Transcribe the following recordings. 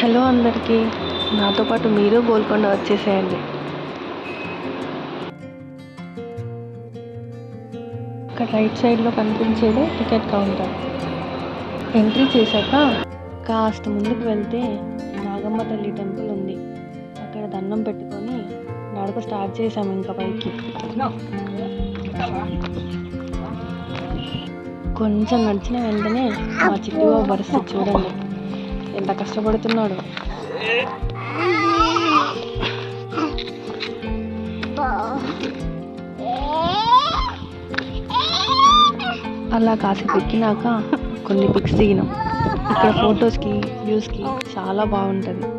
Hello అందరికీ. నాతో పాటు మీరు గోల్కొండ వచ్చేసేయండి. ఇక్కడ రైట్ సైడ్లో కనిపించేదే టికెట్ కౌంటర్. ఎంట్రీ చేశాక కాస్త ముందుకు వెళ్తే నాగమ్మ తల్లి టెంపుల్ ఉంది. అక్కడ దండం పెట్టుకొని నడక స్టార్ట్ చేసాము ఇంకా పైకి. కొంచెం నడిచిన వెంటనే మా చిట్టుబాబు పరిస్థితి చూడండి, ఎంత కష్టపడుతున్నాడు. అలా కాసేపు ఎక్కినాక కొన్ని పిక్స్ దిగినాం. ఇక్కడ ఫొటోస్కి వ్యూస్కి చాలా బాగుంటుంది.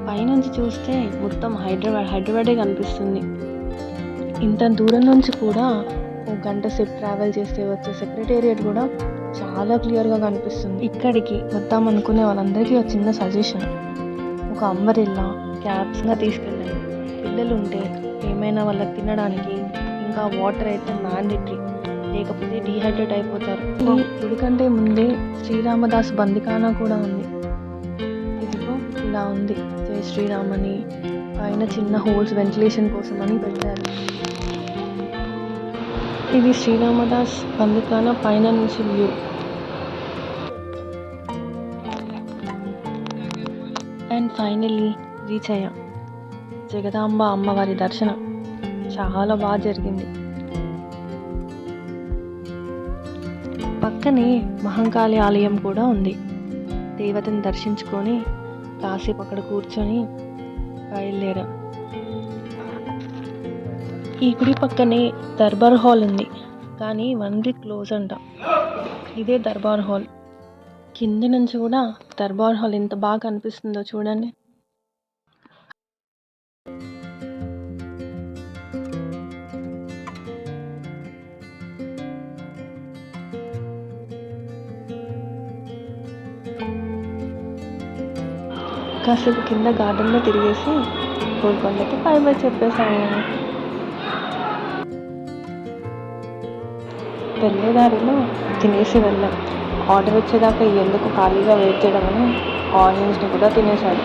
పైనుంచి చూస్తే మొత్తం హైదరాబాదే కనిపిస్తుంది. ఇంత దూరం నుంచి కూడా ఒక గంట సేపు ట్రావెల్ చేస్తే వచ్చే సెక్రటేరియట్ కూడా చాలా క్లియర్గా కనిపిస్తుంది. ఇక్కడికి వద్దాం అనుకునే వాళ్ళందరికీ ఒక చిన్న సజెషన్, ఒక అంబరెల్లా క్యాబ్స్గా తీసుకెళ్ళండి. పిల్లలు ఉంటే ఏమైనా వాళ్ళకి తినడానికి ఇంకా వాటర్ అయితే మ్యాండేటరీ, లేకపోతే డీహైడ్రేట్ అయిపోతారు. గుడి కంటే ముందే శ్రీరామదాస్ బందిఖానా కూడా ఉంది. ఇదిగో ఇలా ఉంది, జై శ్రీరామ్ అని. పైన చిన్న హోల్స్ వెంటిలేషన్ కోసం అని పెట్టారు. ఇది శ్రీరామదాస్ బందిఖానా పైన నుంచి వ్యూ. అండ్ ఫైనల్లీ రీచ్ అయ్యాం. జగదాంబ అమ్మవారి దర్శనం చాలా బాగా జరిగింది. పక్కనే మహంకాళి ఆలయం కూడా ఉంది. దేవతని దర్శించుకొని కాసేపు అక్కడ కూర్చొని బయలుదేరాం. ఈ గుడి పక్కనే దర్బార్ హాల్ ఉంది, కానీ 1 వీక్ క్లోజ్ అంట. ఇదే దర్బార్ హాల్. కింద నుంచి కూడా దర్బార్ హాల్ ఎంత బాగా కనిపిస్తుందో చూడండి. కాసేపు కింద గార్డెన్లో తిరిగేసి గోల్కొండకి బై బై చెప్పేసాము. వెళ్ళేదారిలో తినేసి వెళ్ళాం. ఆర్డర్ వచ్చేదాకా ఎందుకు ఖాళీగా వెయిట్ చేయడం అని ఆనియన్స్ని కూడా తినేశాడు.